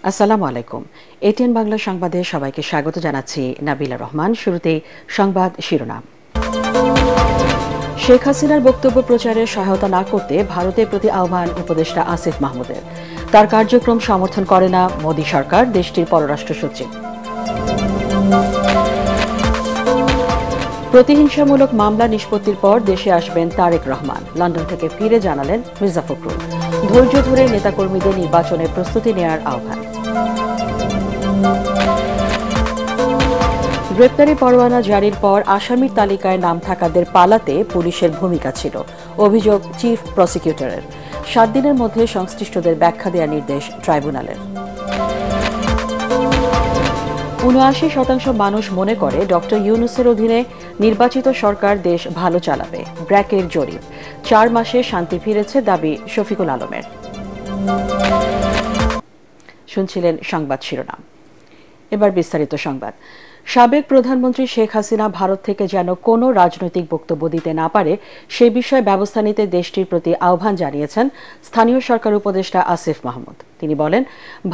আসসালামু আলাইকুম। এটিএন বাংলা সংবাদে সবাইকে স্বাগত জানাচ্ছি নাবিলা রহমান। শুরুতেই সংবাদ শিরোনাম। শেখ হাসিনার বক্তব্য প্রচারে সহায়তা না করতে ভারতের প্রতি আহ্বান উপদেষ্টা আসিফ মাহমুদের। তার কার্যক্রম সমর্থন করে না মোদী সরকার, দেশটির পররাষ্ট্র সচিব। প্রতিহিংসামূলক মামলা নিষ্পত্তির পর দেশে আসবেন তারেক রহমান। লন্ডন থেকে ফিরে জানালেন মির্জা ফখরুল। ধৈর্য ধরে নেতাকর্মীদের নির্বাচনের প্রস্তুতি নেওয়ার আহ্বান। গ্রেপ্তারি পরোয়ানা জারির পর আসামির তালিকায় নাম থাকাদের পালাতে পুলিশের ভূমিকা ছিল, অভিযোগ চিফ প্রসিকিউটরের। 7 দিনের মধ্যে সংশ্লিষ্টদের ব্যাখ্যা দেওয়ার নির্দেশ ট্রাইব্যুনালের। ৭৯% মানুষ মনে করে ডক্টর ইউনূসের অধীনে নির্বাচিত সরকার দেশ ভালো চালাবে। ব্র্যাকের জরিপ। 4 মাসে শান্তি ফিরেছে দাবি শফিকুল আলমের। শুনছিলেন সংবাদ শিরোনাম। এবার বিস্তারিত সংবাদ। সাবেক প্রধানমন্ত্রী শেখ হাসিনা ভারত থেকে যেন কোনো রাজনৈতিক বক্তব্য দিতে না পারে সে বিষয়ে ব্যবস্থা নিতে দেশটির প্রতি আহ্বান জানিয়েছেন স্থানীয় সরকার উপদেষ্টা আসিফ মাহমুদ। তিনি বলেন,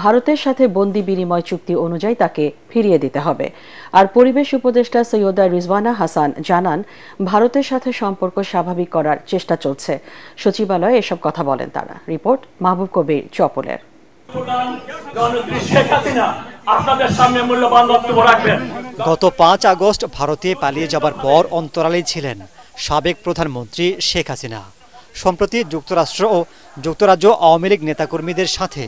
ভারতের সাথে বন্দি বিনিময় চুক্তি অনুযায়ী তাকে ফিরিয়ে দিতে হবে। আর পরিবেশ উপদেষ্টা সৈয়দা রিজওয়ানা হাসান জানান, ভারতের সাথে সম্পর্ক স্বাভাবিক করার চেষ্টা চলছে। সচিবালয়ে এসব কথা বলেন তারা। রিপোর্ট মাহবুব কবির চপলের। গত 5 আগস্ট ভারতে পালিয়ে যাবার পর অন্তরালেই ছিলেন সাবেক প্রধানমন্ত্রী শেখ হাসিনা। সম্প্রতি যুক্তরাষ্ট্র ও যুক্তরাজ্য আওয়ামী লীগ নেতাকর্মীদের সাথে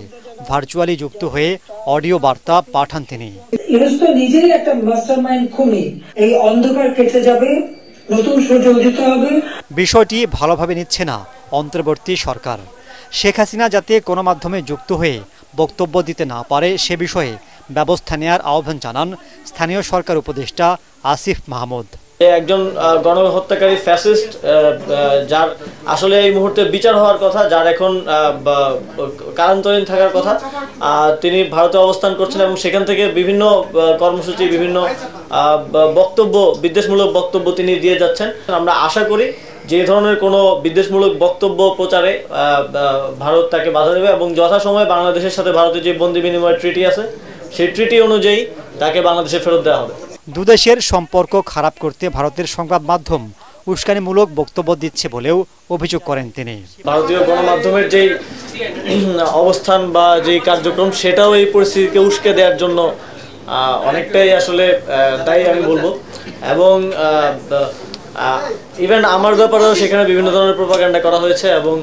ভার্চুয়ালি যুক্ত হয়ে অডিও বার্তা পাঠান তিনি। নিজেই একটা মাস্টারমাইন্ড খুনি, এই অন্ধকার কেটে যাবে, নতুন সূর্য উদিত হবে। বিষয়টি ভালোভাবে নিচ্ছে না অন্তর্বর্তী সরকার। শেখ হাসিনা যাতে কোনো মাধ্যমে যুক্ত হয়ে বক্তব্য দিতে না পারে সে বিষয়ে ব্যবস্থা নেওয়ার আহ্বান জানান স্থানীয় সরকার উপদেষ্টা আসিফ মাহমুদ। একজন গণহত্যাকারী ফ্যাসিস্ট, যার আসলে এই মুহূর্তে বিচার হওয়ার কথা, যার এখন কারান্তরীণ থাকার কথা, তিনি ভারতে অবস্থান করছেন এবং সেখান থেকে বিভিন্ন কর্মসূচি, বিভিন্ন বক্তব্য, বিদ্বেষমূলক বক্তব্য তিনি দিয়ে যাচ্ছেন। আমরা আশা করি যে ধরনের কোনো বিদ্বেষমূলক বক্তব্য প্রচারে ভারত তাকে বাধা দেবে এবং যথাসময়ে বাংলাদেশের সাথে ভারতের যে বন্দি বিনিময় ট্রিটি আছে সেই ট্রিটি অনুযায়ী তাকে বাংলাদেশে ফেরত দেওয়া হবে। দুদেশের সম্পর্ক খারাপ করতে ভারতের সংবাদ মাধ্যম উস্কানিমূলক বক্তব্য দিচ্ছে বলেও অভিযোগ করেন তিনি। ভারতীয় গণমাধ্যমের যেই অবস্থান বা যেই কার্যক্রম সেটাও এই পরিস্থিতিকে উস্কে দেওয়ার জন্য অনেকটাই আসলে দায়ী আমি বলবো। এবং ইভেন আমার ব্যাপারেও সেখানে বিভিন্ন ধরনের প্রোপাগান্ডা করা হয়েছে এবং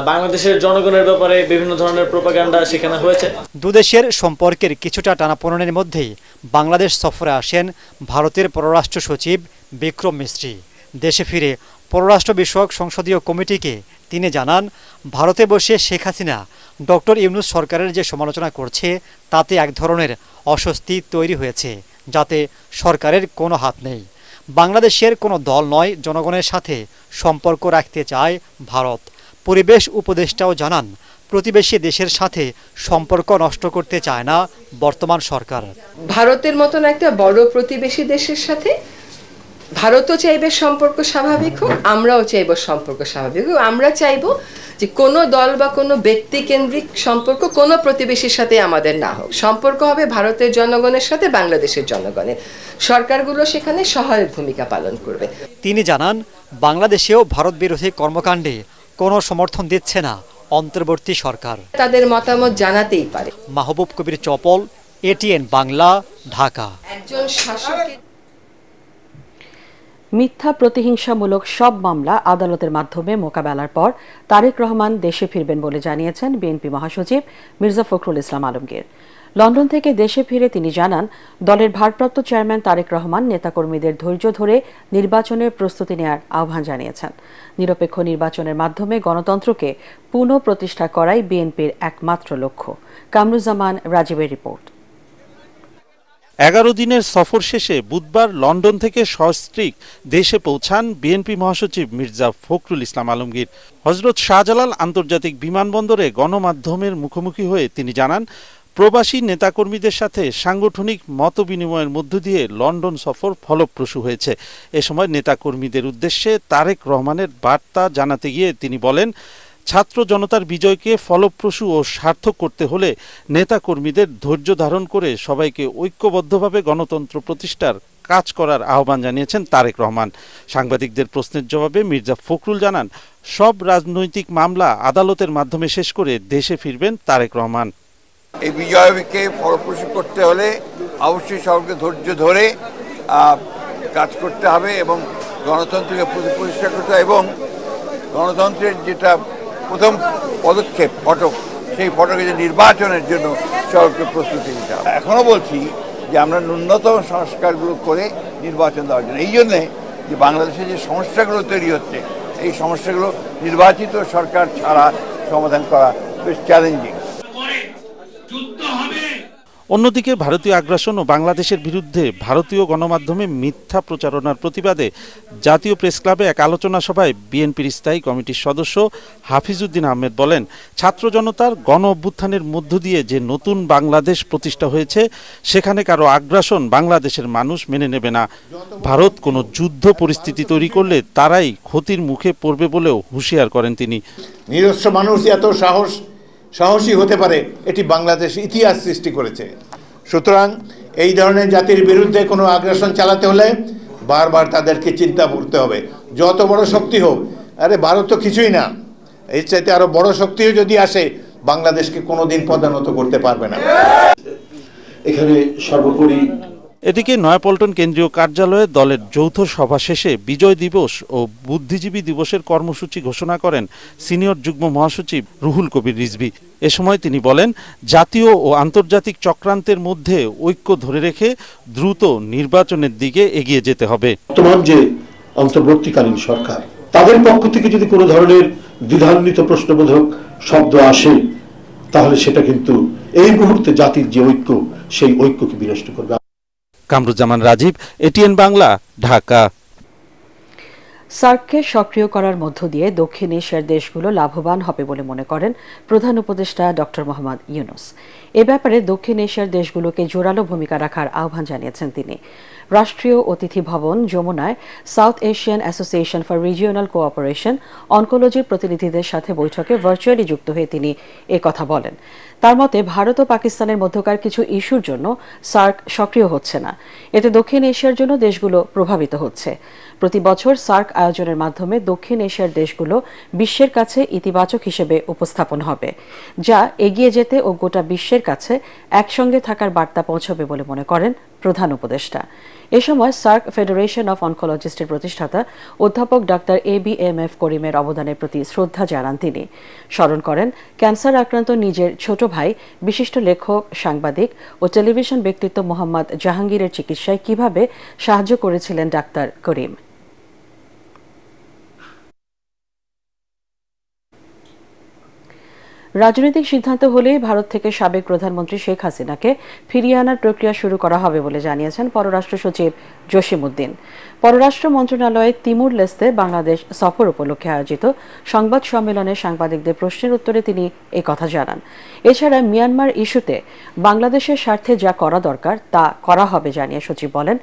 বাংলাদেশের জনগণের ব্যাপারে বিভিন্ন ধরনের প্রোপাগান্ডা সেখানে হয়েছে। দুদেশের সম্পর্কের কিছুটা টানাপোড়েনের মধ্যেই বাংলাদেশ সফরে আসেন ভারতের পররাষ্ট্র সচিব বিক্রম মিস্ত্রি। দেশে ফিরে পররাষ্ট্র বিষয়ক সংসদীয় কমিটিকে তিনি জানান, ভারতে বসে শেখ হাসিনা ডক্টর ইউনূস সরকারের যে সমালোচনা করছে তাতে এক ধরনের অস্বস্তি তৈরি হয়েছে, যাতে সরকারের কোনো হাত নেই। বাংলাদেশের কোনো দল নয়, জনগণের সাথে সম্পর্ক রাখতে চায় ভারত। পরিবেশ উপদেষ্টাও জানান, প্রতিবেশী দেশের সাথে সম্পর্ক নষ্ট করতে চায় না বর্তমান সরকার। ভারতের মতন একটা বড় প্রতিবেশী দেশের সাথে ভারতও চাইবে সম্পর্ক স্বাভাবিক হোক, আমরাও চাইব সম্পর্ক স্বাভাবিক হোক। আমরা চাইব যে কোনো দল বা কোনো ব্যক্তি কেন্দ্রিক সম্পর্ক কোনো প্রতিবেশীর সাথে আমাদের না হোক। সম্পর্ক হবে ভারতের জনগণের সাথে বাংলাদেশের জনগণের। সরকারগুলো সেখানে সহায়ক ভূমিকা পালন করবে। তিনি জানান, বাংলাদেশেও ভারত বিরোধী কর্মকাণ্ডে কোনো সমর্থন দিচ্ছে না অন্তর্বর্তী সরকার। তাদের মতামত জানাতেই পারে। মাহবুব কবির চপল, এটিএন বাংলা, ঢাকা। একজন শাসকের মিথ্যা প্রতিহিংসামূলক সব মামলা আদালতের মাধ্যমে মোকাবেলার পর তারেক রহমান দেশে ফিরবেন বলে জানিয়েছেন বিএনপি মহাসচিব মির্জা ফখরুল ইসলাম আলমগীর। লন্ডন থেকে দেশে ফিরে তিনি জানান, দলের ভারপ্রাপ্ত চেয়ারম্যান তারেক রহমান নেতাকর্মীদের ধৈর্য ধরে নির্বাচনের প্রস্তুতি নেওয়ার আহ্বান জানিয়েছেন। নিরপেক্ষ নির্বাচনের মাধ্যমে গণতন্ত্রকে পুনঃ প্রতিষ্ঠা করাই বিএনপির একমাত্র লক্ষ্য। কামরুজ্জামান রাজীবের রিপোর্ট। 11 দিনের সফর শেষে বুধবার লন্ডন থেকে সস্ত্রীক দেশে পৌঁছান বিএনপি মহাসচিব মির্জা ফখরুল ইসলাম আলমগীর। হযরত শাহজালাল আন্তর্জাতিক বিমানবন্দরে গণমাধ্যমের মুখোমুখি হয়ে তিনি জানান, প্রবাসী নেতাকর্মীদের সাথে সাংগঠনিক মতবিনিময়ের মধ্য দিয়ে লন্ডন সফর ফলপ্রসূ হয়েছে। এ সময় নেতাকর্মীদের উদ্দেশ্যে তারেক রহমানের বার্তা জানাতে গিয়ে তিনি বলেন, ছাত্র জনতার বিজয়কে ফলপ্রসূ ও সার্থক করতে হলে নেতাকর্মীদের ধৈর্য ধারণ করে সবাইকে ঐক্যবদ্ধভাবে গণতন্ত্র প্রতিষ্ঠার কাজ করার আহ্বান জানিয়েছেন তারেক রহমান। সাংবাদিকদের প্রশ্নের জবাবে মির্জা ফখরুল জানান, সব রাজনৈতিক মামলা আদালতের মাধ্যমে শেষ করে দেশে ফিরবেন তারেক রহমান। এই বিজয়কে ফলপ্রসূ করতে হলে অবশ্যই সবাইকে ধৈর্য ধরে কাজ করতে হবে এবং গণতন্ত্রকে প্রতিষ্ঠা করতে হবে এবং গণতন্ত্রের যেটা প্রথম পদক্ষেপ ফটক, সেই ফটকে যে নির্বাচনের জন্য সবাইকে প্রস্তুতি নিতে হবে। এখনও বলছি যে আমরা ন্যূনতম সংস্কারগুলো করে নির্বাচন দেওয়ার জন্য, এই জন্যে যে বাংলাদেশে যে সমস্যাগুলো তৈরি হচ্ছে এই সমস্যাগুলো নির্বাচিত সরকার ছাড়া সমাধান করা বেশ চ্যালেঞ্জিং। অন্যদিকে ভারতীয় আগ্রাসন ও বাংলাদেশের বিরুদ্ধে ভারতীয় গণমাধ্যমে মিথ্যা প্রচারণার প্রতিবাদে জাতীয় প্রেস ক্লাবে এক আলোচনা সভায় বিএনপির স্থায়ী কমিটির সদস্য হাফিজউদ্দিন আহমেদ বলেন, ছাত্র জনতার গণ অভ্যুত্থানের মধ্য দিয়ে যে নতুন বাংলাদেশ প্রতিষ্ঠা হয়েছে সেখানে কারো আগ্রাসন বাংলাদেশের মানুষ মেনে নেবে না। ভারত কোনো যুদ্ধ পরিস্থিতি তৈরি করলে তারাই ক্ষতির মুখে পড়বে বলেও হুঁশিয়ার করেন তিনি। নিরস্ত্র মানুষ এত সাহসী হতে পারে এটি বাংলাদেশ ইতিহাস সৃষ্টি করেছে। সুতরাং এই ধরনের জাতির বিরুদ্ধে কোনো আগ্রাসন চালাতে হলে বারবার তাদেরকে চিন্তা করতে হবে, যত বড় শক্তি হোক। আরে ভারত তো কিছুই না, এর চাইতে আরো বড় শক্তিও যদি আসে বাংলাদেশকে কোনোদিন পদানত করতে পারবে না। এখানে সর্বোপরি এদিকে নয়াপল্টন কেন্দ্রীয় কার্যালয়ে দলের যৌথ সভা শেষে বিজয় দিবস ও বুদ্ধিজীবী দিবসের কর্মসূচি ঘোষণা করেন সিনিয়র যুগ্ম মহাসচিব রুহুল কবির রিজভী। এ সময় তিনি বলেন, জাতীয় ও আন্তর্জাতিক চক্রান্তের মধ্যে ঐক্য ধরে রেখে দ্রুত নির্বাচনের দিকে এগিয়ে যেতে হবে। বর্তমান যে অন্তর্বর্তীকালীন সরকার, তাদের পক্ষ থেকে যদি কোনো ধরনের দ্বিধান্বিত প্রশ্নবোধক শব্দ আসে তাহলে সেটা কিন্তু এই মুহূর্তে জাতির যে ঐক্য, সেই ঐক্যকে বিনষ্ট করবে। কামরুজ্জামান রাজীব, এটিএন বাংলা, ঢাকা। সার্ককে সক্রিয় করার মধ্য দিয়ে দক্ষিণ এশিয়ার দেশগুলো লাভবান হবে বলে মনে করেন প্রধান উপদেষ্টা ডক্টর মোহাম্মদ ইউনূস। এ ব্যাপারে দক্ষিণ এশিয়ার দেশগুলোকে জোরালো ভূমিকা রাখার আহ্বান জানিয়েছেন তিনি। রাষ্ট্রীয় অতিথি ভবন যমুনায় South Asian Association for Regional Cooperation অনকোলজির প্রতিনিধিদের সাথে বৈঠকে ভার্চুয়ালি যুক্ত হয়ে তিনি কথা বলেন। তার মতে ভারত ও পাকিস্তানের মধ্যকার কিছু ইস্যুর জন্য সার্ক সক্রিয় হচ্ছে না, এতে দক্ষিণ এশিয়ার জন্য দেশগুলো প্রভাবিত হচ্ছে। প্রতি বছর সার্ক আয়োজনের মাধ্যমে দক্ষিণ এশিয়ার দেশগুলো বিশ্বের কাছে ইতিবাচক হিসেবে উপস্থাপন হবে, যা এগিয়ে যেতে ও গোটা বিশ্বের কাছে একসঙ্গে থাকার বার্তা পৌঁছবে বলে মনে করেন প্রধান উপদেষ্টা। এ সময় সার্ক ফেডারেশন অফ অনকোলজিস্টের প্রতিষ্ঠাতা অধ্যাপক ডাক্তার ABMF করিমের অবদানের প্রতি শ্রদ্ধা জানান তিনি। স্মরণ করেন ক্যান্সার আক্রান্ত নিজের ছোট ভাই বিশিষ্ট লেখক, সাংবাদিক ও টেলিভিশন ব্যক্তিত্ব মোহাম্মদ জাহাঙ্গীরের চিকিৎসায় কিভাবে সাহায্য করেছিলেন ডাক্তার করিম। রাজনৈতিক সিদ্ধান্ত হলেই ভারত থেকে সাবেক প্রধানমন্ত্রী শেখ হাসিনাকে ফিরিয়ে আনার প্রক্রিয়া শুরু করা হবে বলে জানিয়েছেন পররাষ্ট্র সচিব জসিমউদ্দিন। পররাষ্ট্র মন্ত্রণালয়ের তিমুর লেস্তে বাংলাদেশ সফর উপলক্ষে আয়োজিত সংবাদ সম্মেলনে সাংবাদিকদের প্রশ্নের উত্তরে তিনি কথা জানান। এছাড়া মিয়ানমার ইস্যুতে বাংলাদেশের স্বার্থে যা করা দরকার তা করা হবে জানিয়ে সচিব বলেন,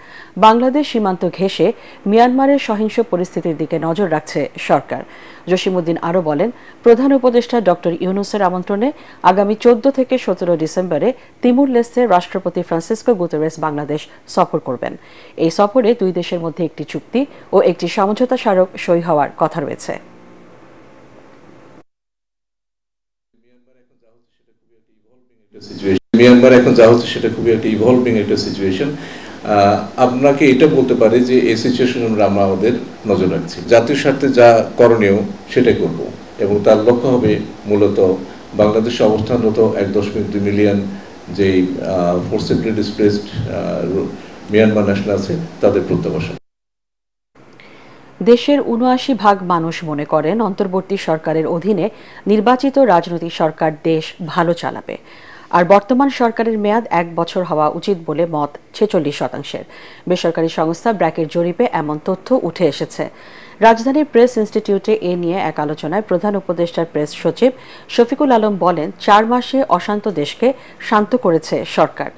বাংলাদেশ সীমান্ত ঘেঁষে মিয়ানমারের সহিংস পরিস্থিতির দিকে নজর রাখছে সরকার। জসিমউদ্দিন আরও বলেন, প্রধান উপদেষ্টা ডক্টর ইউনূসের আমন্ত্রণে আগামী 14 থেকে 17 ডিসেম্বরে তিমুর লেস্তে রাষ্ট্রপতি ফ্রান্সিসকো গুতেরেস বাংলাদেশ সফর করবেন। এই সফরে দুই দেশের মধ্যে একটি চুক্তি ও একটি সমঝোতা স্মারক সই হওয়ার কথা রয়েছে। মিয়ানমার এখন যা হচ্ছে সেটা খুবই একটা ইভলভিং একটা সিচুয়েশন। আপনাকে এটা বলতে পারি যে এই সিচুয়েশন আমরা আমাদের নজর রাখছি, জাতীয় স্বার্থে যা করণীয় সেটাই করব এবং তার লক্ষ্য হবে মূলত বাংলাদেশে অবস্থানরত 1.2 মিলিয়ন যেই ফোর্সিবলি ডিসপ্লেসড মিয়ানমার ন্যাশনাল আছে তাদের প্রত্যাবাসন। দেশের ৭৯% মানুষ মনে করেন অন্তর্বর্তী সরকারের অধীনে নির্বাচিত রাজনৈতিক সরকার দেশ ভালো চালাবে, আর বর্তমান সরকারের মেয়াদ 1 বছর হওয়া উচিত বলে মত 46%। বেসরকারি সংস্থা ব্র্যাকের জরিপে এমন তথ্য উঠে এসেছে। রাজধানীর প্রেস ইনস্টিটিউটে এ নিয়ে এক আলোচনায় প্রধান উপদেষ্টার প্রেস সচিব শফিকুল আলম বলেন, 4 মাসে অশান্ত দেশকে শান্ত করেছে সরকার।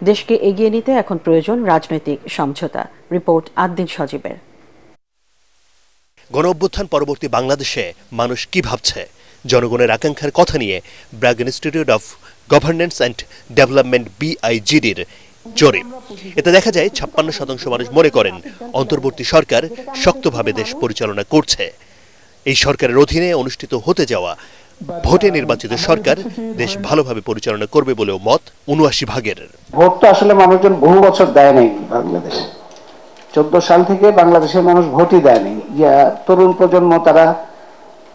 দেশকে এগিয়ে নিতে এখন প্রয়োজন রাজনৈতিক সমঝোতা। রিপোর্ট আদ্দিন সজীবের। গণঅভ্যুত্থান পরবর্তী বাংলাদেশে মানুষ কি ভাবছে? জনগণের আকাঙ্ক্ষার কথা নিয়ে BRAC Institute of Governance and Development BIGDর জরিপ। এতে দেখা যায় 56% মানুষ মনে করেন অন্তর্বর্তী সরকার শক্তভাবে দেশ পরিচালনা করছে। এই সরকারের অধীনে অনুষ্ঠিত হতে যাওয়া ভোটে নির্বাচিত সরকার দেশ ভালোভাবে পরিচালনা করবে বলেও মত 79%। ভোটটা আসলে মানুষজন বহু বছর দেয় নাই বাংলাদেশে। 14 সাল থেকে বাংলাদেশের মানুষ ভোটই দেয়নি। তরুণ প্রজন্ম তারা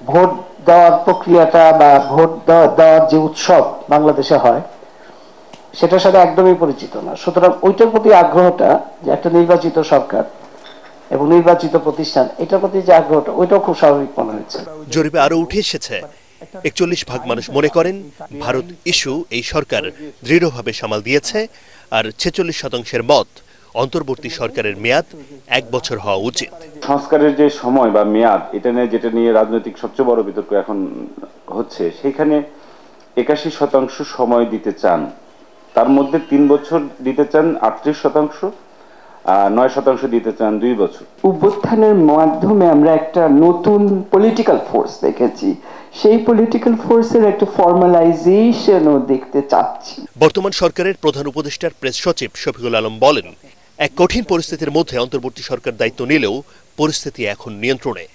ভোট দেওয়ার প্রক্রিয়াটা বা ভোট দেওয়ার যে উৎসব বাংলাদেশে হয় সেটার সাথে একদমই পরিচিত না। সুতরাং ওইটার প্রতি আগ্রহটা, যে একটা নির্বাচিত সরকার এবং নির্বাচিত প্রতিষ্ঠান, এটার প্রতি যে আগ্রহটা, ওইটাও খুব স্বাভাবিক মনে হয়েছে। জরিপে আরো উঠে এসেছে 41% মানুষ মনে করেন ভারত ইস্যু এই সরকার দৃঢ়ভাবে সামাল দিয়েছে, আর 46% মত অন্তর্বর্তী সরকারের মেয়াদ 1 বছর হওয়া উচিত। সংস্কারের যে সময় বা মেয়াদ, এটা নিয়ে যেটা নিয়ে রাজনৈতিক সবচেয়ে বড় বিতর্ক এখন হচ্ছে, সেখানে 81% সময় দিতে চান, তার মধ্যে 3 বছর দিতে চান 38%, 9% দিতে চান 2 বছর। অভ্যুত্থানের মাধ্যমে আমরা একটা নতুন পলিটিক্যাল ফোর্স দেখেছি, সেই পলিটিক্যাল ফোর্সের একটা ফর্মালাইজেশনও দেখতে চাচ্ছি। বর্তমান সরকারের প্রধান উপদেষ্টার প্রেস সচিব শফিকুল আলম বলেন, এক কঠিন পরিস্থিতির মধ্যে অন্তর্বর্তী সরকার দায়িত্ব নিলেও পরিস্থিতি এখন নিয়ন্ত্রণে।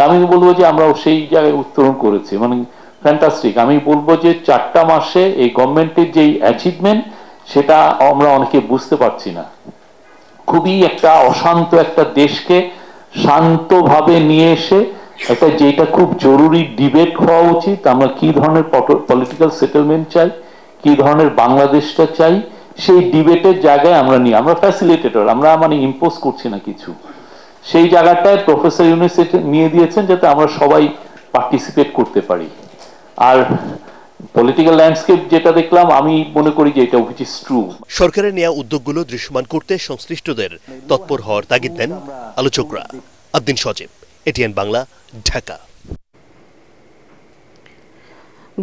আমি বলবো যে আমরা সেই জায়গায় উত্তরণ করেছি, মানে ফ্যান্টাস্টিক। আমি বলবো যে 4টা মাসে এই গভর্নমেন্টের যে অ্যাচিভমেন্ট, সেটা আমরা অনেকে বুঝতে পারছি না। খুবই একটা অশান্ত একটা দেশকে শান্তভাবে নিয়ে এসে একটা, যেটা খুব জরুরি ডিবেট হওয়া উচিত, আমরা কি ধরনের পলিটিক্যাল সেটেলমেন্ট চাই, কি ধরনের বাংলাদেশটা চাই, সেই ডিবেটের জায়গায় আমরা ফ্যাসিলিটেটর, আমরা মানে ইম্পোজ করছি না কিছু। সেই জায়গাটায় প্রফেসর ইউনূস নিয়ে দিয়েছেন যাতে আমরা সবাই পার্টিসিপেট করতে পারি। আর পলিটিক্যাল ল্যান্ডস্কেপ যেটা দেখলাম, আমি মনে করি যে এটা হুইচ ইজ ট্রু। সরকারের নেওয়া উদ্যোগগুলো দৃশ্যমান করতে সংশ্লিষ্টদের তৎপর হওয়ার তাগিদ দেন আলোচকরা। আদ্দিন সজীব, ATN বাংলা, ঢাকা।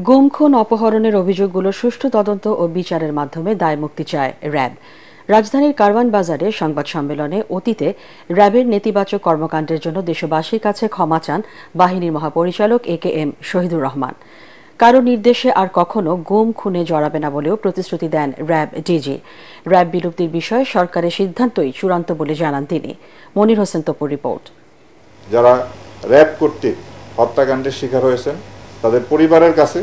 গুম খুন অপহরণের অভিযোগগুলো সুষ্ঠু তদন্ত ও বিচারের মাধ্যমে দায়মুক্তি চায় র্যাব। রাজধানীর কারওয়ান বাজারে সংবাদ সম্মেলনে অতীতে র্যাবের নেতিবাচক কর্মকাণ্ডের জন্য দেশবাসীর কাছে ক্ষমা চান বাহিনীর মহাপরিচালক AKM শহীদুর রহমান। কারো নির্দেশে আর কখনো গুম খুনে জড়াবে না বলেও প্রতিশ্রুতি দেন র্যাব ডিজি। র্যাব বিলুপ্তির বিষয়ে সরকারের সিদ্ধান্তই চূড়ান্ত বলে জানান তিনি। মনির হোসেন তপুর রিপোর্ট। যারা র্যাব কর্তৃক হত্যাকাণ্ডের শিকার হয়েছেন তাদের পরিবারের কাছে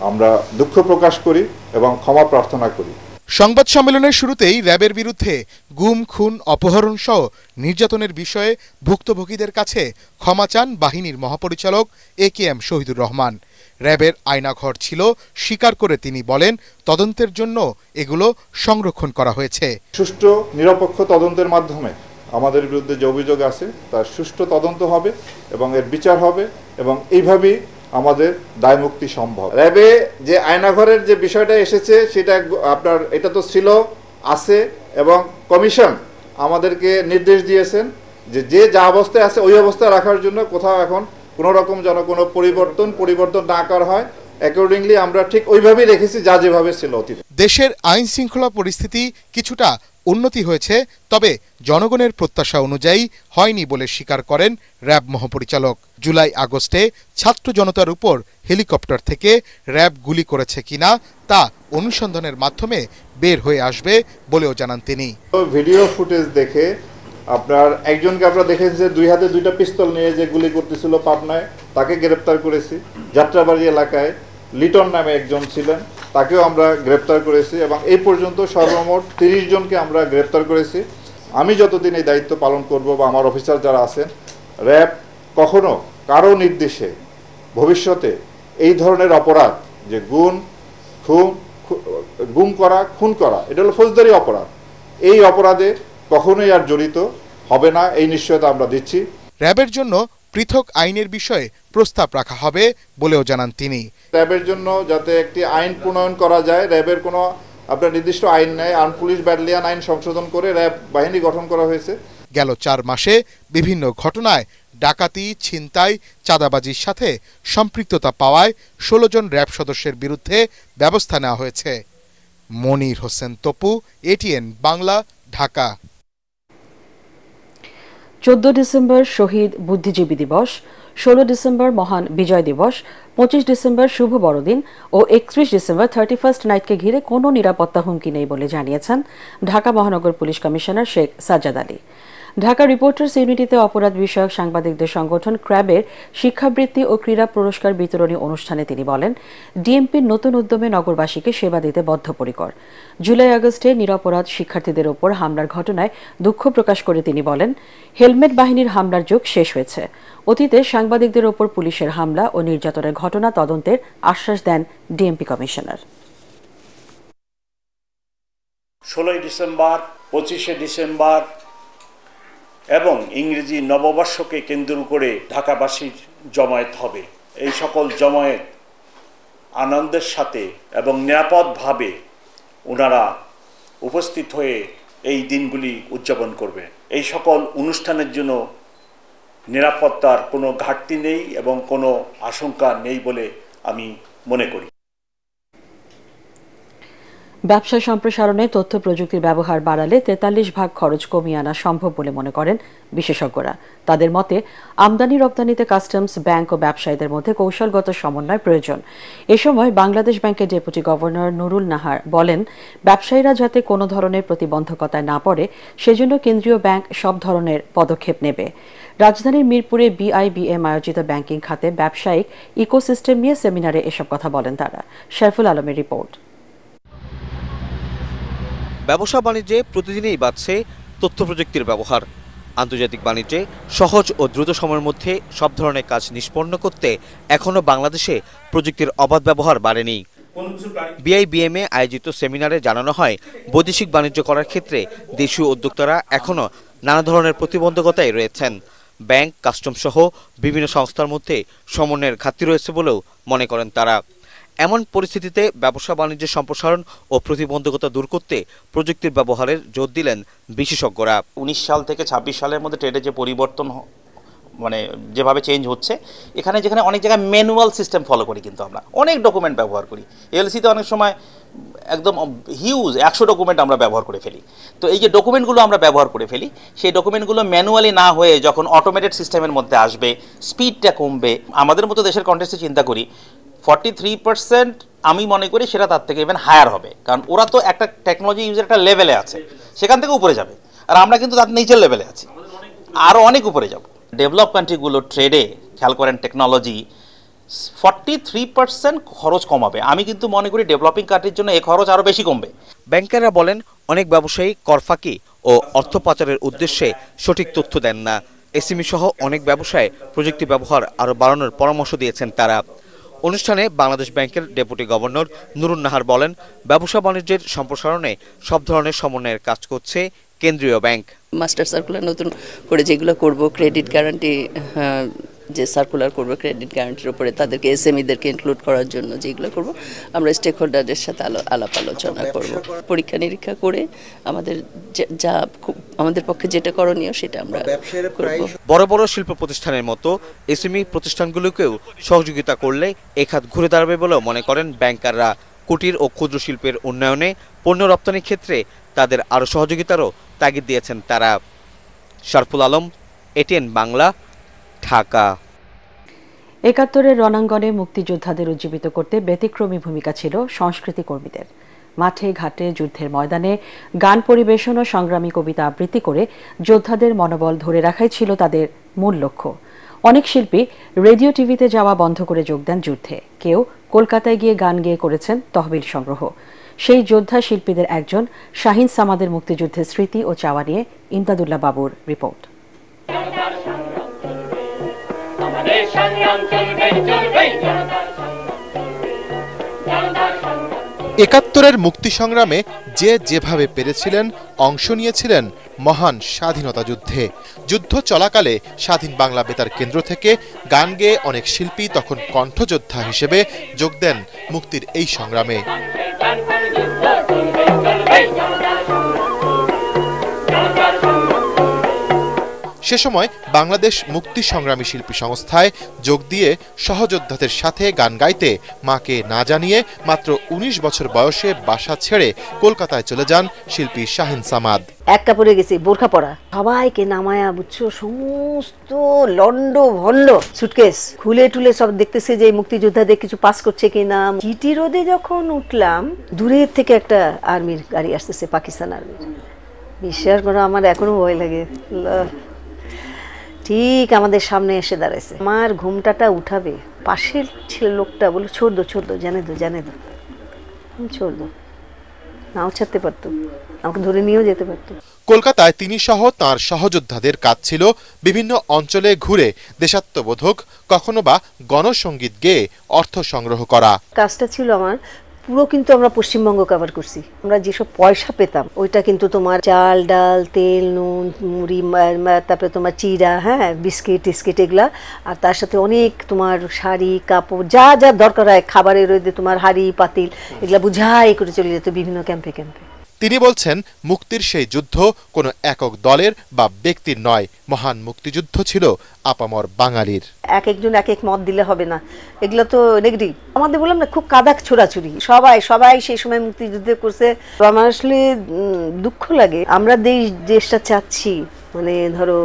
আমরা দুঃখ প্রকাশ করি এবং ক্ষমা প্রার্থনা করি। সংবাদ সম্মেলনের শুরুতেই র্যাবের বিরুদ্ধে গুম খুন অপহরণ সহ নির্যাতনের বিষয়ে ভুক্তভোগীদের কাছে ক্ষমা চান বাহিনীর মহাপরিচালক AKM শহীদুর রহমান। র্যাবের আয়নাঘর ছিল স্বীকার করে তিনি বলেন, তদন্তের জন্য এগুলো সংরক্ষণ করা হয়েছে। সুষ্ঠু নিরপেক্ষ তদন্তের মাধ্যমে আমাদের বিরুদ্ধে যে অভিযোগ আছে তার সুষ্ঠু তদন্ত হবে এবং এর বিচার হবে, এবং এইভাবেই আমাদের দায়মুক্তি সম্ভব। র্যাবে যে আয়নাঘরের যে বিষয়টা এসেছে সেটা আপনার এটা তো ছিল, আছে, এবং কমিশন আমাদেরকে নির্দেশ দিয়েছেন যে যা অবস্থায় আছে ওই অবস্থায় রাখার জন্য, কোথাও এখন কোনো রকম যেন কোনো পরিবর্তন না করা হয়। অ্যাকর্ডিংলি আমরা ঠিক ওইভাবেই রেখেছি যা যেভাবে ছিল অতীতে। দেশের আইন শৃঙ্খলা পরিস্থিতি কিছুটা উন্নতি হয়েছে, তবে জনগণের প্রত্যাশা অনুযায়ী হয়নি বলে স্বীকার করেন র্যাব মহাপরিচালক। জুলাই আগস্টে ছাত্র জনতার উপর হেলিকপ্টার থেকে র্যাব গুলি করেছে কিনা তা অনুসন্ধানের মাধ্যমে বের হয়ে আসবে বলেও জানান তিনি। ভিডিও ফুটেজ দেখে আপনার একজনকে আমরা দেখেছি যে 2 হাতে 2টা পিস্তল নিয়ে যে গুলি করতেছিল পাবনায়, তাকে গ্রেপ্তার করেছি। যাত্রাবাড়ি এলাকায় লিটন নামে একজন ছিলেন, তাকেও আমরা গ্রেপ্তার করেছি, এবং এই পর্যন্ত সর্বমোট 30 জনকে আমরা গ্রেপ্তার করেছি। আমি যতদিন এই দায়িত্ব পালন করব বা আমার অফিসার যারা আছেন, র্যাব কখনো কারো নির্দেশে ভবিষ্যতে এই ধরনের অপরাধ, যে গুম করা, খুন করা, এটা হলো ফৌজদারি অপরাধ, এই অপরাধে কখনোই আর জড়িত হবে না, এই নিশ্চয়তা আমরা দিচ্ছি। র্যাবের জন্য পৃথক আইনের বিষয়ে প্রস্তাব রাখা হবে বলেও জানান তিনি। র্যাবের জন্য যাতে একটি আইন প্রণয়ন করা যায়, র্যাবের কোনো আপনার নির্দিষ্ট আইন নেই, আর্ম পুলিশ ব্যাটালিয়ন আইন সংশোধন করে র্যাব বাহিনী গঠন করা হয়েছে। গেল 4 মাসে বিভিন্ন ঘটনায় ডাকাতি, ছিনতাই, চাঁদাবাজির সাথে সম্পৃক্ততা পাওয়ায় 16 জন র্যাব সদস্যের বিরুদ্ধে ব্যবস্থা নেওয়া হয়েছে। মনির হোসেন তপু, ATN বাংলা, ঢাকা। 14 ডিসেম্বর শহীদ বুদ্ধিজীবী দিবস, 16 ডিসেম্বর মহান বিজয় দিবস, 25 ডিসেম্বর শুভ বড়দিন ও 31 ডিসেম্বর 31st নাইটকে ঘিরে কোনো নিরাপত্তা হুমকি নেই বলে জানিয়েছেন ঢাকা মহানগর police commissioner Sheikh Sajjad Ali. Dhaka reporters ইউনিটিতে অপরাধ বিষয়ক সাংবাদিকদের সংগঠন ক্র্যাবের শিক্ষাবৃত্তি ও ক্রীড়া পুরস্কার বিতরণী অনুষ্ঠানে তিনি বলেন, ডিএমপির নতুন উদ্যমে নগরবাসীকে সেবা দিতে বদ্ধপরিকর। জুলাই আগস্টে নিরপরাধ শিক্ষার্থীদের ওপর হামলার ঘটনায় দুঃখ প্রকাশ করে তিনি বলেন, হেলমেট বাহিনীর হামলার যুগ শেষ হয়েছে। অতীতে সাংবাদিকদের ওপর পুলিশের হামলা ও নির্যাতনের ঘটনা তদন্তের আশ্বাস দেন ডিএমপি কমিশনার। 16 ডিসেম্বর, 25 ডিসেম্বর এবং ইংরেজি নববর্ষকে কেন্দ্র করে ঢাকাবাসীর জমায়েত হবে। এই সকল জমায়েত আনন্দের সাথে এবং নিরাপদভাবে ওনারা উপস্থিত হয়ে এই দিনগুলি উদযাপন করবে। এই সকল অনুষ্ঠানের জন্য নিরাপত্তার কোনো ঘাটতি নেই এবং কোনো আশঙ্কা নেই বলে আমি মনে করি। ব্যবসা সম্প্রসারণে তথ্য প্রযুক্তির ব্যবহার বাড়ালে 43% খরচ কমিয়ে আনা সম্ভব বলে মনে করেন বিশেষজ্ঞরা। তাদের মতে, আমদানি রপ্তানিতে কাস্টমস, ব্যাংক ও ব্যবসায়ীদের মধ্যে কৌশলগত সমন্বয় প্রয়োজন। এ সময় বাংলাদেশ ব্যাংকের ডেপুটি গভর্নর নুরুল নাহার বলেন, ব্যবসায়ীরা যাতে কোনো ধরনের প্রতিবন্ধকতায় না পড়ে সেজন্য কেন্দ্রীয় ব্যাংক সব ধরনের পদক্ষেপ নেবে। রাজধানীর মিরপুরে বিআইবিএম আয়োজিত ব্যাংকিং খাতে ব্যবসায়িক ইকোসিস্টেম নিয়ে সেমিনারে এসব কথা বলেন তারা। শরফুল আলমের রিপোর্ট। ব্যবসা বাণিজ্যে প্রতিদিনই বাড়ছে তথ্য প্রযুক্তির ব্যবহার। আন্তর্জাতিক বাণিজ্যে সহজ ও দ্রুত সময়ের মধ্যে সব ধরনের কাজ নিষ্পন্ন করতে এখনও বাংলাদেশে প্রযুক্তির অবাধ ব্যবহার বাড়েনি। বিআইবিএমে আয়োজিত সেমিনারে জানানো হয়, বৈদেশিক বাণিজ্য করার ক্ষেত্রে দেশীয় উদ্যোক্তারা এখনও নানা ধরনের প্রতিবন্ধকতায় রয়েছেন। ব্যাংক, কাস্টম সহ বিভিন্ন সংস্থার মধ্যে সমন্বয়ের ঘাটতি রয়েছে বলেও মনে করেন তারা। এমন পরিস্থিতিতে ব্যবসা বাণিজ্যের সম্প্রসারণ ও প্রতিবন্ধকতা দূর করতে প্রযুক্তির ব্যবহারের জোর দিলেন বিশেষজ্ঞরা। 19 সাল থেকে 26 সালের মধ্যে ট্রেডে যে পরিবর্তন যেভাবে চেঞ্জ হচ্ছে, যেখানে অনেক জায়গায় ম্যানুয়াল সিস্টেম ফলো করি, কিন্তু আমরা অনেক ডকুমেন্ট ব্যবহার করি। এলসিতে অনেক সময় একদম হিউজ 100 ডকুমেন্ট আমরা ব্যবহার করে ফেলি। তো এই যে ডকুমেন্টগুলো আমরা ব্যবহার করে ফেলি, সেই ডকুমেন্টগুলো ম্যানুয়ালি না হয়ে যখন অটোমেটেড সিস্টেমের মধ্যে আসবে, স্পিডটা কমবে। আমাদের মতো দেশের কন্টেক্সটে চিন্তা করি, 43% আমি মনে করি সেটা তার থেকে ইভেন হায়ার হবে, কারণ ওরা তো একটা টেকনোলজি ইউজের একটা লেভেলে আছে, সেখান থেকে উপরে যাবে। আর আমরা কিন্তু তার নিচের লেভেলে আছি, আরও অনেক উপরে যাব। ডেভেলপ কান্ট্রিগুলো ট্রেডে খেয়াল করেন টেকনোলজি 43% খরচ কমাবে। আমি কিন্তু মনে করি ডেভেলপিং কান্ট্রির জন্য এই খরচ আরও বেশি কমবে। ব্যাংকাররা বলেন, অনেক ব্যবসায়ী কর ফাঁকি ও অর্থ পাচারের উদ্দেশ্যে সঠিক তথ্য দেন না। এসএমই সহ অনেক ব্যবসায় প্রযুক্তি ব্যবহার আরও বাড়ানোর পরামর্শ দিয়েছেন তারা। অনুষ্ঠানে বাংলাদেশ ব্যাংকের ডেপুটি গভর্নর নুরুল নাহার বলেন, ব্যবসা বাণিজ্যের সম্প্রসারণে সব ধরনের সমন্বয়ের কাজ করছে কেন্দ্রীয় ব্যাংক। মাস্টার সার্কুলার নতুন করে যেগুলো করব, ক্রেডিট গ্যারান্টি যে সার্কুলার করব, ক্রেডিট গ্যারান্টির উপরে তাদেরকে এসএমইদেরকে ইনক্লুড করার জন্য যেগুলো করব, আমরা স্টেক হোল্ডারদের সাথে আলাপ আলোচনা করব। পরীক্ষা নিরীক্ষা করে আমাদের পক্ষে যেটা করণীয় সেটা আমরা করব। বড় বড় শিল্প প্রতিষ্ঠানের মতো এসএমই প্রতিষ্ঠানগুলোকেও সহযোগিতা করলে এ খাত ঘুরে দাঁড়াবে বলেও মনে করেন ব্যাংকাররা। কুটির ও ক্ষুদ্র শিল্পের উন্নয়নে, পণ্য রপ্তানির ক্ষেত্রে তাদের আরও সহযোগিতারও তাগিদ দিয়েছেন তারা। শরফুল আলম, এটিএন বাংলা, ঢাকা। ৭১-এর রণাঙ্গনে মুক্তিযোদ্ধাদের উজ্জীবিত করতে ব্যতিক্রমী ভূমিকা ছিল সংস্কৃতি কর্মীদের। মাঠে ঘাটে, যুদ্ধের ময়দানে গান পরিবেশন ও সংগ্রামী কবিতা আবৃত্তি করে যোদ্ধাদের মনোবল ধরে রাখাই ছিল তাদের মূল লক্ষ্য। অনেক শিল্পী রেডিও, টিভিতে যাওয়া বন্ধ করে যোগ দেন যুদ্ধে। কেউ কলকাতায় গিয়ে গান গেয়ে করেছেন তহবিল সংগ্রহ। সেই যোদ্ধা শিল্পীদের একজন শাহিন সামাদের মুক্তিযুদ্ধের স্মৃতি ও চাওয়া নিয়ে ইমদাদুল্লাহ বাবুর রিপোর্ট। ৭১-এর মুক্তি সংগ্রামে যে যেভাবে পেরেছিলেন অংশ নিয়েছিলেন মহান স্বাধীনতা যুদ্ধে। যুদ্ধ চলাকালে স্বাধীন বাংলা বেতার কেন্দ্র থেকে গান গেয়ে অনেক শিল্পী তখন কণ্ঠযোদ্ধা হিসেবে যোগ দেন মুক্তির এই সংগ্রামে। সে সময় বাংলাদেশ মুক্তি সংগ্রামী শিল্পী সংস্থায় যোগ দিয়ে সহযোদ্ধাদের সাথে গান গাইতে মাকে না জানিয়ে মাত্র ১৯ বছর বয়সে বাসা ছেড়ে কলকাতায় চলে যান শিল্পী শাহিন সামাদ। এক কাপড়ে গেছি, বোরখা পরা, সবাইকে নামায়া বুঝছো সমস্ত লন্ড ভন্ড সুটকেস খুলে টুলে সব দেখতেছে যে মুক্তিযোদ্ধাদের কিছু পাস করছে কিনা। জিটি রোডে যখন উঠলাম, দূরের থেকে একটা আর্মির গাড়ি আসতেছে, পাকিস্তান আর্মির। বিশ্বাস করো আমার এখনো ভয় লাগে। ঠিক আমাদের সামনে এসে দাঁড়াইছে, আমার ঘুমটাটা উঠাবে, পাশের ছিল লোকটা বলল ছোড় দো জানে দো ছোড় দো, নাও ছাড়তে পারতো, আমাকে ধরে নিয়েও যেতে পারতো। কলকাতায় তিনি সহ তাঁর সহযোদ্ধাদের কাজ ছিল বিভিন্ন অঞ্চলে ঘুরে দেশাত্মবোধক, কখনো বা গণসঙ্গীত গেয়ে অর্থ সংগ্রহ করা। কাজটা ছিল আমার পুরো, কিন্তু আমরা পশ্চিমবঙ্গ কভার করছি। আমরা যেসব পয়সা পেতাম ওইটা কিন্তু তোমার চাল ডাল তেল নুন মুড়ি, তারপরে তোমার চিড়া, হ্যাঁ বিস্কিট টিস্কিট এগুলা, আর তার সাথে অনেক তোমার শাড়ি কাপড় যা যা দরকার হয় খাবারের, রয়েছে তোমার হাড়ি পাতিল, এগুলা বুঝাই করে চলে যেত বিভিন্ন ক্যাম্পে ক্যাম্পে। তিনি বলছেন, মুক্তির সেই যুদ্ধ কোনো একক দলের বা ব্যক্তির নয়, মহান মুক্তিযুদ্ধ ছিল আপামর বাঙালির। এক একজন এক এক মত দিলে হবে না, এগুলো তো নেগেটিভ। আমাদের বললাম না খুব কাদাক ছোড়াছুরি, সবাই সেই সময় মুক্তিযুদ্ধ করছে। আমার আসলে দুঃখ লাগে, আমরা দেশটা চাচ্ছি, মানে ধরো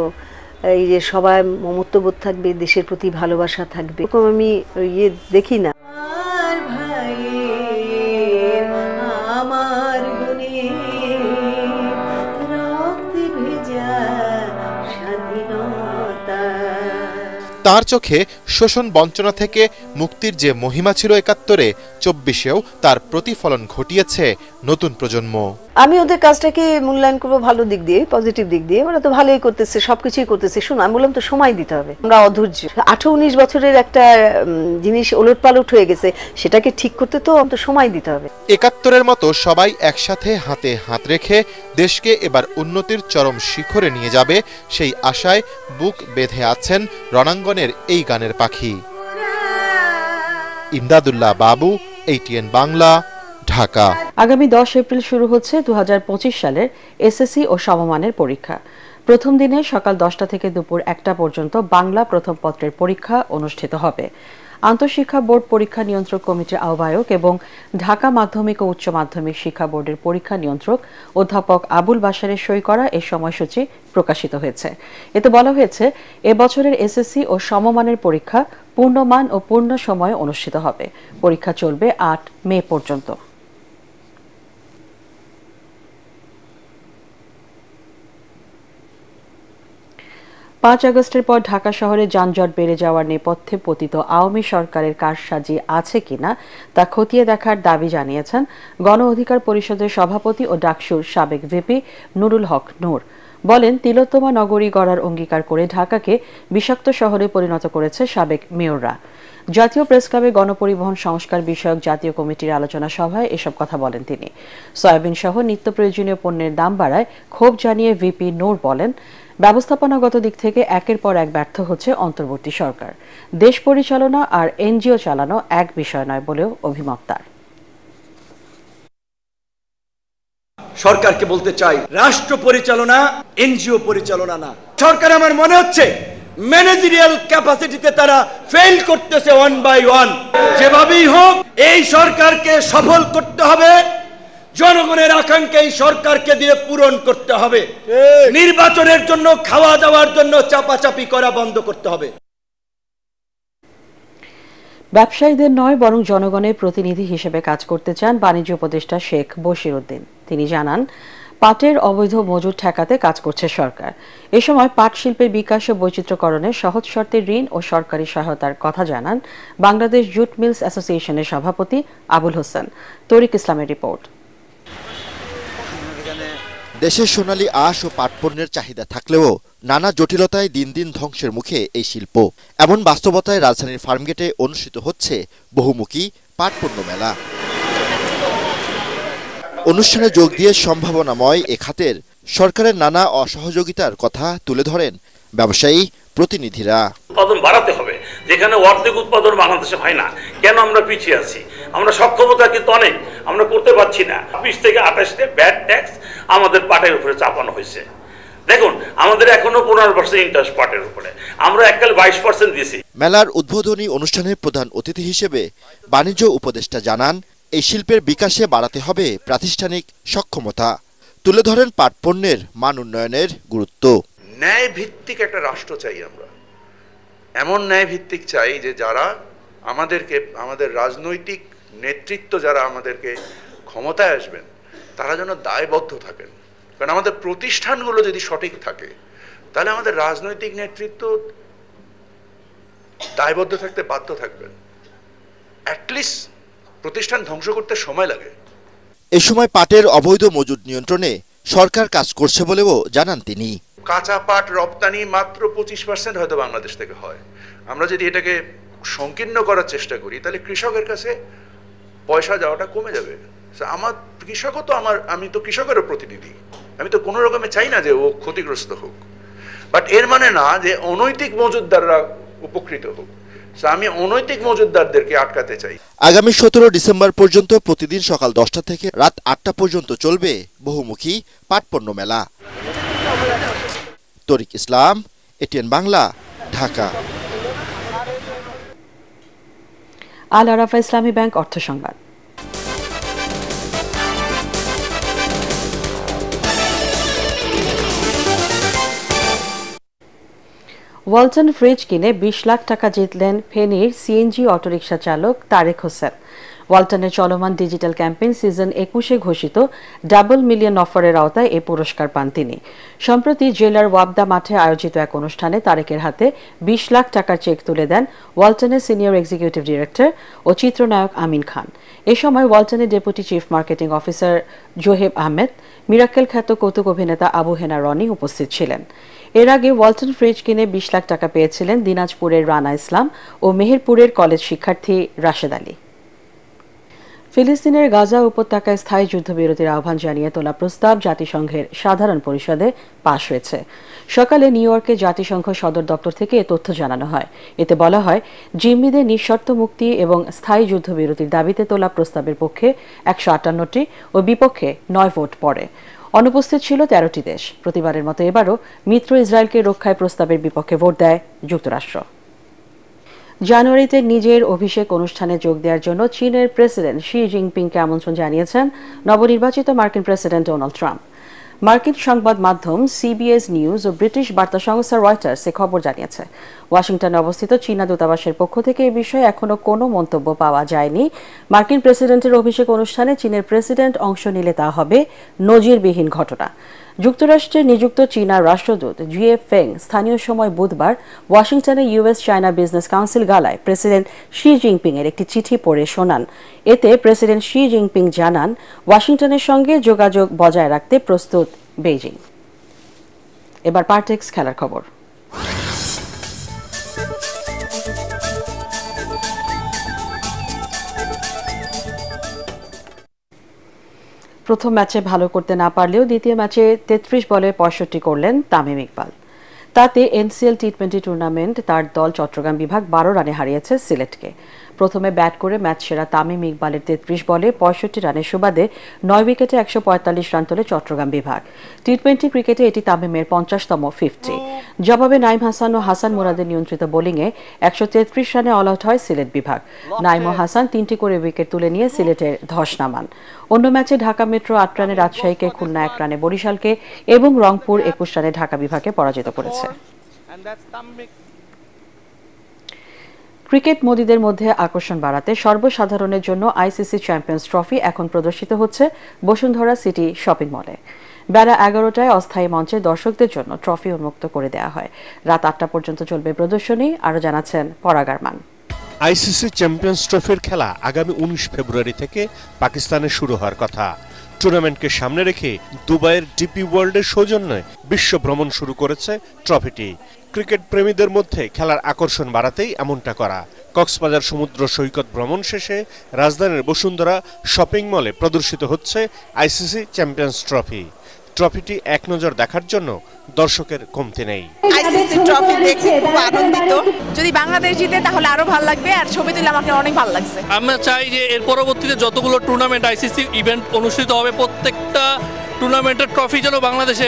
এই যে সবাই মমত্ববোধ থাকবে, দেশের প্রতি ভালোবাসা থাকবে, এরকম আমি ইয়ে দেখি না। তার চোখে শোষণ বঞ্চনা থেকে মুক্তির যে মহিমা ছিল ৭১-এ, ২৪-এও তার প্রতিফলন ঘটিয়েছে নতুন প্রজন্ম। আমি ওদের কাজটাকে মূল্যায়ন করবো ভালো দিক দিয়ে, পজিটিভ দিক দিয়ে। ওরা তো ভালোই করতেছে, সবকিছুই করতেছে। শোনো, আমি বললাম তো সময় দিতে হবে। আমরা অধৈর্য, ১৮-১৯ বছরের একটা জিনিস ওলট পালট হয়ে গেছে, সেটাকে ঠিক করতে তো সময় দিতে হবে। ৭১-এর মতো সবাই একসাথে হাতে হাত রেখে দেশকে এবার উন্নতির চরম শিখরে নিয়ে যাবে, সেই আশায় বুক বেঁধে আছেন রণাঙ্গনের এই গানের পাখি। ইমদাদুল্লাহ বাবু, ATN বাংলা, ঢাকা। আগামী 10 এপ্রিল শুরু হচ্ছে 2025 সালের এসএসসি ও সমমানের পরীক্ষা। প্রথম দিনে সকাল 10টা থেকে দুপুর 1টা পর্যন্ত বাংলা প্রথম পত্রের পরীক্ষা অনুষ্ঠিত হবে। আন্তঃশিক্ষা বোর্ড পরীক্ষা নিয়ন্ত্রক কমিটির আহ্বায়ক এবং ঢাকা মাধ্যমিক ও উচ্চ মাধ্যমিক শিক্ষা বোর্ডের পরীক্ষা নিয়ন্ত্রক অধ্যাপক আবুল বাশারের সই করা এই সময়সূচি প্রকাশিত হয়েছে। এতে বলা হয়েছে, এবছরের এসএসসি ও সমমানের পরীক্ষা পূর্ণমান ও পূর্ণ সময়ে অনুষ্ঠিত হবে। পরীক্ষা চলবে 8 মে পর্যন্ত। 5 আগস্টের পর ঢাকা শহরে যানজট বেড়ে যাওয়ার নেপথ্যে পতিত আওয়ামী সরকারের কারসাজি আছে কিনা তা খতিয়ে দেখার দাবি জানিয়েছেন গণ অধিকার পরিষদের সভাপতি ও ডাকসুর সাবেক ভিপি নুরুল হক নূর। বলেন, তিলোত্তমা নগরী গড়ার অঙ্গীকার করে ঢাকাকে বিষাক্ত শহরে পরিণত করেছে সাবেক মেয়ররা। জাতীয় প্রেসক্লাবে গণপরিবহন সংস্কার বিষয়ক জাতীয় কমিটির আলোচনা সভায় এসব কথা বলেন তিনি। সয়াবিন সহ নিত্য প্রয়োজনীয় পণ্যের দাম বাড়ায় ক্ষোভ জানিয়ে ভিপি নূর বলেন, ব্যবস্থাপনাগত দিক থেকে একের পর এক ব্যর্থ হচ্ছে অন্তর্বর্তী সরকার। দেশ পরিচালনা আর এনজিও চালানো এক বিষয় নয় বলেও অভিমত তার। সরকারকে বলতে চাই, রাষ্ট্র পরিচালনা এনজিও পরিচালনা না। সরকার আমার মনে হচ্ছে ম্যানেজারিয়াল ক্যাপাসিটিতে তারা ফেল করতেছে ওয়ান বাই ওয়ান। যেভাবেই হোক এই সরকারকে সফল করতে হবে, জনগণের আকাঙ্ক্ষা এই সরকারকে দিয়ে পূরণ করতে হবে। নির্বাচনের জন্য খাওয়া দাওয়ার জন্য চাপাচাপি করা বন্ধ করতে হবে। ব্যবসায়ীদের নয় বরং জনগণের প্রতিনিধি হিসেবে কাজ করতে চান বাণিজ্য উপদেষ্টা শেখ বশির উদ্দিন। তিনি জানান, পাটের অবৈধ মজুদ ঠেকাতে কাজ করছে সরকার। এ সময় পাট শিল্পের বিকাশ ও বৈচিত্র্যকরণে সহজ শর্তে ঋণ ও সরকারি সহায়তার কথা জানান বাংলাদেশ জুট মিলস অ্যাসোসিয়েশনের সভাপতি আবুল হোসেন। তরিক ইসলামের রিপোর্ট। দেশের সোনালী আঁশ ও পাট পণ্যের চাহিদা থাকলেও নানা জটিলতায় দিন দিন ধ্বংসের মুখে এই শিল্প। এমন বাস্তবতায় রাজধানীর ফার্মগেটে অনুষ্ঠিত হচ্ছে বহুমুখী পাট পণ্য মেলা। অনুষ্ঠানে যোগ দিয়ে সম্ভাবনাময় এ খাতের সরকারের নানা অসহযোগিতার কথা তুলে ধরেন ব্যবসায়ী প্রতিনিধিরা। উৎপাদন বাড়াতে হবে, যেখানে অর্ধেক উৎপাদন বাংলাদেশে হয় না। কেন আমরা পিছিয়ে আছি? আমরা সক্ষমতা কিন্তু অনেক, আমরা করতে পারছি না। 20 থেকে 28 ব্যাট ট্যাক্স আমাদের পাটের উপরে চাপানো হয়েছে। দেখুন আমাদের এখনো 15% ইন্টারেস্ট পাটের উপরে, আমরা এককালে 22% দিয়েছি। মেলার উদ্বোধনী অনুষ্ঠানে প্রধান অতিথি হিসেবে বাণিজ্য উপদেষ্টা জানান, এই শিল্পের বিকাশে বাড়াতে হবে প্রাতিষ্ঠানিক সক্ষমতা। তুলে ধরেন পাট পণ্যের মান উন্নয়নের গুরুত্ব। ন্যায় ভিত্তিক একটা রাষ্ট্র চাই আমরা, এমন ন্যায় ভিত্তিক চাই যে যারা আমাদের রাজনৈতিক নেতৃত্ব যারা আমাদেরকে ক্ষমতায় আসবেন তারা যেন দায়বদ্ধ থাকেন। কারণ আমাদের প্রতিষ্ঠানগুলো যদি সঠিক থাকে তাহলে আমাদের রাজনৈতিক নেতৃত্ব দায়বদ্ধ থাকতে বাধ্য থাকবেন। অ্যাটলিস্ট প্রতিষ্ঠান ধ্বংস করতে সময় লাগে। এ সময় পাটের অবৈধ মজুদ নিয়ন্ত্রণে সরকার কাজ করছে বলেও জানান তিনি। কাঁচা পাট রপ্তানি মাত্র 25% হয়তো বাংলাদেশ থেকে হয়। আমরা যদি এটাকে সংকীর্ণ করার চেষ্টা করি তাহলে কৃষকের কাছে পয়সা যাওয়াটা কমে যাবে। আমার কৃষকও তো আমি তো কৃষকেরও প্রতিনিধি, আমি তো কোনো রকমে চাই না যে ও ক্ষতিগ্রস্ত হোক, বাট এর মানে না যে অনৈতিক মজুতদাররা উপকৃত হোক। আমি অনৈতিক মজুতদারদেরকে আটকাতে চাই। আগামী 17 ডিসেম্বর পর্যন্ত প্রতিদিন সকাল 10টা থেকে রাত 8টা পর্যন্ত চলবে বহুমুখী পাট পণ্য মেলা। তরিক ইসলাম, এটিএন বাংলা, ঢাকা। আল আরাফা ইসলামী ব্যাংক অর্থ সংবাদ। ওয়ালটন ফ্রিজ কিনে 20 লাখ টাকা জিতলেন ফেনীর সিএনজি অটোরিকশা চালক তারেক হোসেন। ওয়ালটনের চলমান ডিজিটাল ক্যাম্পেইন সিজন 21-এ ঘোষিত ডাবল মিলিয়ন অফারের আওতায় এই পুরস্কার পান তিনি। সম্প্রতি জেলার ওয়াবদা মাঠে আয়োজিত এক অনুষ্ঠানে তারেকের হাতে 20 লাখ টাকার চেক তুলে দেন ওয়ালটনের সিনিয়র এক্সিকিউটিভ ডিরেক্টর ও চিত্রনায়ক আমিন খান। এ সময় ওয়ালটনের deputy chief marketing officer Zoheb Ahmed, Mirakkel খ্যাত কৌতুক অভিনেতা আবু হেনা রনি উপস্থিত ছিলেন। এর আগে ওয়ালটন ফ্রিজ কিনে 20 লাখ টাকা পেয়েছিলেন দিনাজপুরের রানা ইসলাম ও মেহেরপুরের কলেজ শিক্ষার্থী রাশেদ আলী। ফিলিস্তিনের গাজা উপত্যকায় স্থায়ী যুদ্ধবিরতির আহ্বান জানিয়ে তোলা প্রস্তাব জাতিসংঘের সাধারণ পরিষদে পাশ হয়েছে। সকালে নিউ ইয়র্কে জাতিসংঘ সদর দপ্তর থেকে এ তথ্য জানানো হয়। এতে বলা হয়, জিম্মিদের নিঃশর্ত মুক্তি এবং স্থায়ী যুদ্ধবিরতির দাবিতে তোলা প্রস্তাবের পক্ষে 158টি ও বিপক্ষে 9 ভোট পড়ে। অনুপস্থিত ছিল 13টি দেশ। প্রতিবারের মতো এবারও মিত্র ইসরায়েলকে রক্ষায় প্রস্তাবের বিপক্ষে ভোট দেয় যুক্তরাষ্ট্র। জানুয়ারিতে নিজের অভিষেক অনুষ্ঠানে যোগ দেওয়ার জন্য চীনের প্রেসিডেন্ট শি জিনপিংকে আমন্ত্রণ জানিয়েছেন নবনির্বাচিত মার্কিন প্রেসিডেন্ট ডোনাল্ড ট্রাম্প। মার্কিন সংবাদ মাধ্যম সিবিএস নিউজ ও ব্রিটিশ বার্তা সংস্থা রয়টার্স এ খবর জানিয়েছে। ওয়াশিংটনে অবস্থিত চীনা দূতাবাসের পক্ষ থেকে এ বিষয়ে এখনো কোনো মন্তব্য পাওয়া যায়নি। মার্কিন প্রেসিডেন্টের অভিষেক অনুষ্ঠানে চীনের প্রেসিডেন্ট অংশ নিলে তা হবে নজিরবিহীন ঘটনা। যুক্তরাষ্ট্রে নিযুক্ত চীনা রাষ্ট্রদূত জিয়ে ফেং স্থানীয় সময় বুধবার ওয়াশিংটনে ইউএস চায়না বিজনেস কাউন্সিল গালায় প্রেসিডেন্ট শি জিনপিং এর একটি চিঠি পড়ে শোনান। এতে প্রেসিডেন্ট শি জিনপিং জানান, ওয়াশিংটনের সঙ্গে যোগাযোগ বজায় রাখতে প্রস্তুত বেইজিং। এবার পার্টেক্স খেলার খবর। প্রথম ম্যাচে ভালো করতে না পারলেও দ্বিতীয় ম্যাচে 33 বলে 65 করলেন তামিম ইকবাল। তাতে এনসিএল টি20 টুর্নামেন্ট তার দল চট্টগ্রাম বিভাগ 12 রানে হারিয়েছে সিলেটকে। প্রথমে ব্যাট করে ম্যাচ সেরা তামিম ইকবালের 33 বলে 65 রানের সুবাদে 9 উইকেটে 145 রান তোলে চট্টগ্রাম বিভাগ। টি20 ক্রিকেটে এটি তামিমের 50তম 50। জবাবে নাইম হাসান ও হাসান মুরাদের নিয়ন্ত্রিত বোলিংয়ে 133 রানে অল আউট হয় সিলেট বিভাগ। নাইম ও হাসান 3টি করে উইকেট তুলে নিয়ে সিলেটের ধস নামান। অন্য ম্যাচে ঢাকা মেট্রো 8 রানে রাজশাহীকে, খুলনা 1 রানে বরিশালকে এবং রংপুর 21 রানে ঢাকা বিভাগকে পরাজিত করেছে। ক্রিকেট মোদীদের মধ্যে আকর্ষণ বাড়াতে সর্বসাধারণের জন্য আইসিসি চ্যাম্পিয়ন্স ট্রফি এখন প্রদর্শিত হচ্ছে বসুন্ধরা সিটি শপিং মলে। বেলা 11টায় অস্থায়ী মঞ্চে দর্শকদের জন্য ট্রফি উন্মুক্ত করে দেওয়া হয়। রাত 8টা পর্যন্ত চলবে প্রদর্শনী, আরও জানাচ্ছেন পরাগ আরমান। আইসিসি চ্যাম্পিয়ন্স ট্রফির খেলা আগামী 19 ফেব্রুয়ারি থেকে পাকিস্তানে শুরু হওয়ার কথা। টুর্নামেন্টকে সামনে রেখে দুবাইয়ের ডিপি ওয়ার্ল্ডের সৌজন্যে বিশ্ব ভ্রমণ শুরু করেছে ট্রফিটি। ক্রিকেট প্রেমীদের মধ্যে খেলার আকর্ষণ বাড়াতেই এমনটা করা। কক্সবাজার সমুদ্র সৈকত ভ্রমণ শেষে রাজধানীর বসুন্ধরা শপিং মলে প্রদর্শিত হচ্ছে আইসিসি চ্যাম্পিয়ন্স ট্রফি। ট্রফিটি এক নজর দেখার জন্য দর্শকের কমতি নেই। আইসিসি ট্রফি দেখে খুব আনন্দিত। যদি বাংলাদেশ জিতে তাহলে আরো ভালো লাগবে, আর ছবি তুলে আমাকে অনেক ভালো লাগছে। আমরা চাই যে এর পরবর্তীতে যতগুলো টুর্নামেন্ট আইসিসি ইভেন্ট অনুষ্ঠিত হবে প্রত্যেকটা টুর্নামেন্টের ট্রফি যেন বাংলাদেশে।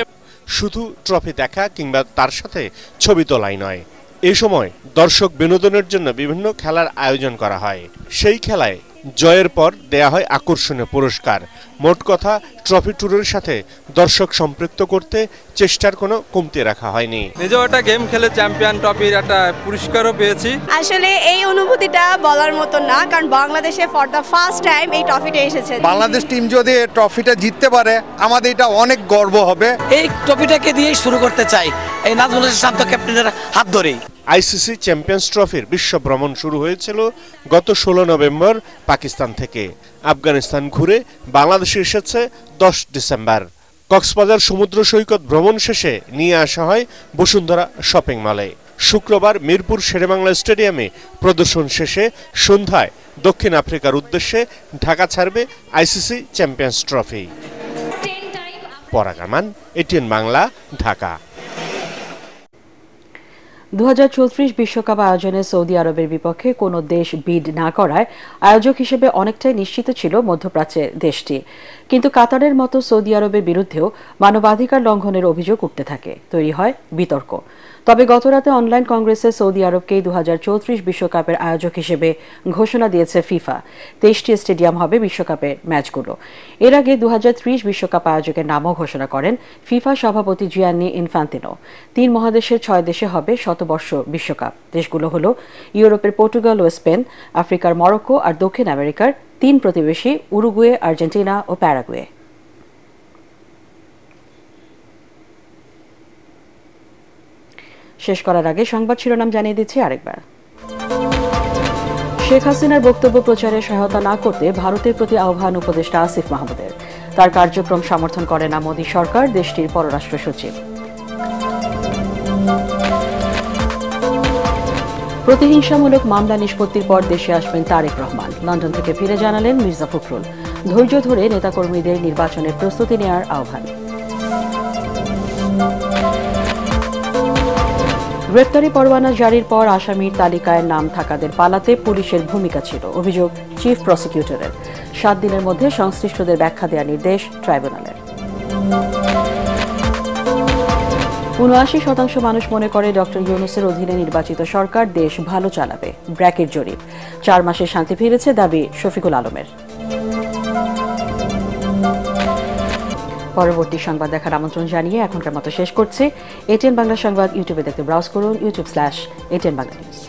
শুধু ট্রফি দেখা কিংবা তার সাথে ছবি তোলাই নয়, এই সময় দর্শক বিনোদনের জন্য বিভিন্ন খেলার আয়োজন করা হয়। সেই খেলায় জয়ের পর দেয়া হয় আকর্ষণীয় পুরস্কার। মোট কথা, ট্রফি ট্যুরের সাথে দর্শক সম্পৃক্ত করতে চেষ্টার কোনো কমতি রাখা হয়নি। নিজেও একটা গেম খেলে চ্যাম্পিয়ন ট্রফির একটা পুরস্কারও পেয়েছি। আসলে এই অনুভূতিটা বলার মতো না, কারণ বাংলাদেশে ফর দ্য ফার্স্ট টাইম এই ট্রফিটা এসেছে। বাংলাদেশ টিম যদি ট্রফিটা জিততে পারে আমাদের এটা অনেক গর্ব হবে। এই ট্রফিটাকে দিয়েই শুরু করতে চাই, এই নাজমুল হাসান শান্ত ক্যাপ্টেনের হাত ধরেই। আইসিসি চ্যাম্পিয়ন্স ট্রফির বিশ্ব ভ্রমণ শুরু হয়েছিল গত 16 নভেম্বর পাকিস্তান থেকে। আফগানিস্তান ঘুরে বাংলাদেশে এসেছে 10 ডিসেম্বর। কক্সবাজার সমুদ্র সৈকত ভ্রমণ শেষে নিয়ে আসা হয় বসুন্ধরা শপিং মলে। শুক্রবার মিরপুর শেরেবাংলা স্টেডিয়ামে প্রদর্শন শেষে সন্ধ্যায় দক্ষিণ আফ্রিকার উদ্দেশ্যে ঢাকা ছাড়বে আইসিসি চ্যাম্পিয়ন্স ট্রফি। পরাগ আমান, এটিএন বাংলা, ঢাকা। 2034 বিশ্বকাপ আয়োজনে সৌদি আরবের বিপক্ষে কোনো দেশ বিড না করায় আয়োজক হিসেবে অনেকটাই নিশ্চিত ছিল মধ্যপ্রাচ্যের দেশটি। কিন্তু কাতারের মতো সৌদি আরবের বিরুদ্ধেও মানবাধিকার লঙ্ঘনের অভিযোগ উঠতে থাকে, তৈরি হয় বিতর্ক। তবে গতরাতে অনলাইন কংগ্রেসে সৌদি আরবকেই 2034 বিশ্বকাপের আয়োজক হিসেবে ঘোষণা দিয়েছে ফিফা। 23টি স্টেডিয়াম হবে বিশ্বকাপের ম্যাচগুলো। এর আগে 2030 বিশ্বকাপ আয়োজকের নামও ঘোষণা করেন ফিফা সভাপতি জিয়ান্নি ইনফান্তিনো। 3 মহাদেশের 6 দেশে হবে শতবর্ষ বিশ্বকাপ। দেশগুলো হলো ইউরোপের পর্তুগাল ও স্পেন, আফ্রিকার মরক্কো আর দক্ষিণ আমেরিকার 3 প্রতিবেশী উরুগুয়ে, আর্জেন্টিনা ও প্যারাগুয়ে। শেষ করার আগে সংবাদ শিরোনাম জানিয়ে দিচ্ছি আরেকবার। শেখ হাসিনার বক্তব্য প্রচারে সহায়তা না করতে ভারতের প্রতি আহ্বান উপদেষ্টা আসিফ মাহমুদের। তার কার্যক্রম সমর্থন করে না মোদী সরকার, দেশটির পররাষ্ট্র সচিব। প্রতিহিংসামূলক মামলা নিষ্পত্তির পর দেশে আসবেন তারেক রহমান। লন্ডন থেকে ফিরে জানালেন মির্জা ফখরুল। ধৈর্য ধরে নেতাকর্মীদের নির্বাচনের প্রস্তুতি নেওয়ার আহ্বান। গ্রেপ্তারি পরোয়ানা জারির পর আসামির তালিকায় নাম থাকাদের পালাতে পুলিশের ভূমিকা ছিল, অভিযোগ চিফ প্রসিকিউটরের। 7 দিনের মধ্যে সংশ্লিষ্টদের ব্যাখ্যা দেওয়ার নির্দেশ ট্রাইব্যুনালের। ৭৯% মানুষ মনে করে ডক্টর ইউনূসের অধীনে নির্বাচিত সরকার দেশ ভালো চালাবে, ব্র্যাকের জরিপ। 4 মাসে শান্তি ফিরেছে, দাবি শফিকুল আলমের। পরবর্তী সংবাদ দেখার আমন্ত্রণ জানিয়ে এখনকার মতো শেষ করছি। এটিএন বাংলা সংবাদ ইউটিউবে দেখতে ব্রাউজ করুন, youtube/ATN Bangla News।